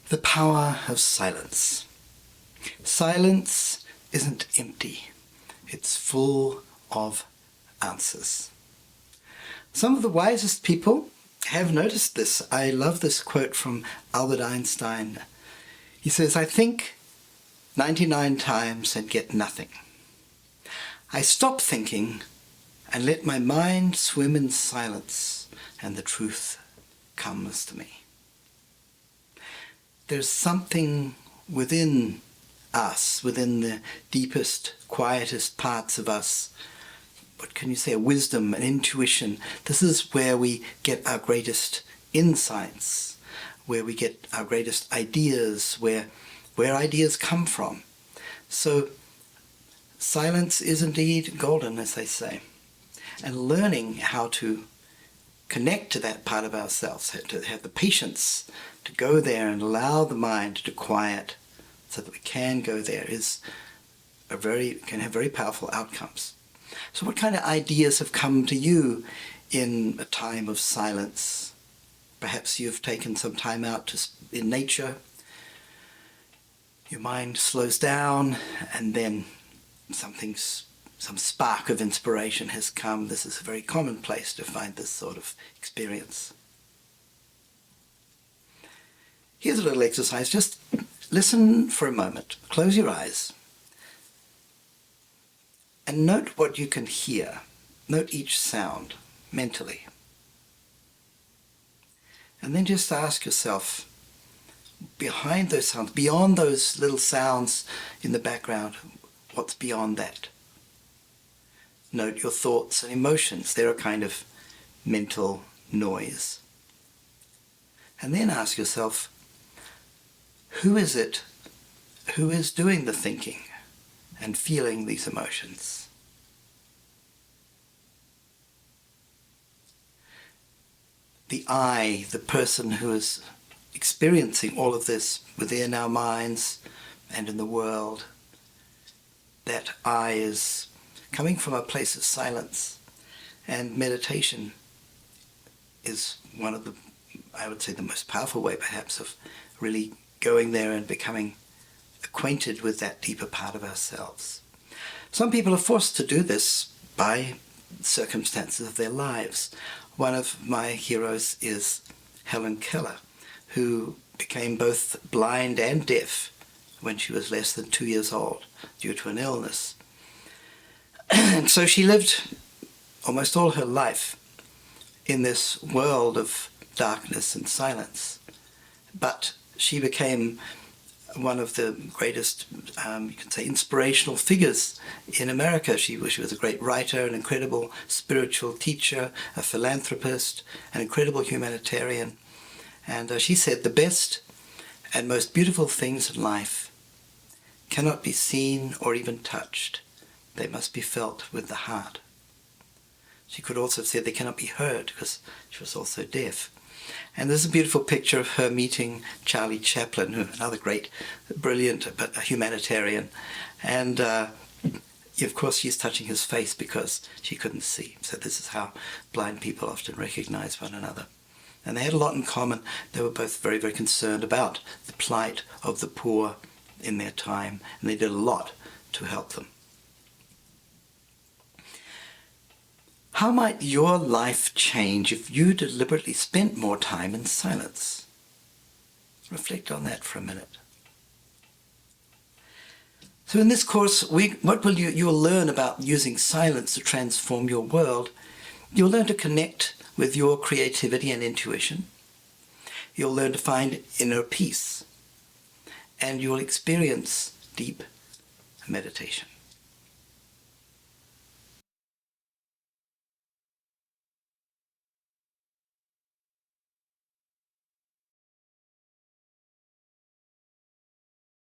The power of silence. Silence isn't empty. It's full of answers. Some of the wisest people have noticed this. I love this quote from Albert Einstein. He says, "I think 99 times and get nothing. I stop thinking and let my mind swim in silence, and the truth comes to me." There's something within us, within the deepest, quietest parts of us, what can you say, a wisdom, an intuition. This is where we get our greatest insights, where we get our greatest ideas, where ideas come from. So silence is indeed golden, as they say. And learning how to connect to that part of ourselves, to have the patience to go there and allow the mind to quiet so that we can go there, can have very powerful outcomes. So what kind of ideas have come to you in a time of silence? Perhaps you've taken some time out in nature. Your mind slows down, and then some spark of inspiration has come. This is a very common place to find this sort of experience. Here's a little exercise. Just listen for a moment. Close your eyes. And note what you can hear. Note each sound mentally. And then just ask yourself, behind those sounds, beyond those little sounds in the background, what's beyond that? Note your thoughts and emotions. They're a kind of mental noise. And then ask yourself, who is it who is doing the thinking and feeling these emotions? The I, the person who is experiencing all of this within our minds and in the world, that I is coming from a place of silence, and meditation is one of the, I would say, the most powerful way perhaps of really going there and becoming acquainted with that deeper part of ourselves. Some people are forced to do this by circumstances of their lives. One of my heroes is Helen Keller, who became both blind and deaf when she was less than 2 years old due to an illness. And so she lived almost all her life in this world of darkness and silence. But she became one of the greatest, you can say, inspirational figures in America. She was a great writer, an incredible spiritual teacher, a philanthropist, an incredible humanitarian. And she said, "The best and most beautiful things in life cannot be seen or even touched. They must be felt with the heart." She could also have said they cannot be heard, because she was also deaf. And there's a beautiful picture of her meeting Charlie Chaplin, who another great, brilliant, but a humanitarian. And of course she's touching his face because she couldn't see. So this is how blind people often recognize one another. And they had a lot in common. They were both very, very concerned about the plight of the poor in their time, and they did a lot to help them. How might your life change if you deliberately spent more time in silence? Reflect on that for a minute. So in this course, you'll learn about using silence to transform your world. You'll learn to connect with your creativity and intuition. You'll learn to find inner peace. And you'll experience deep meditation.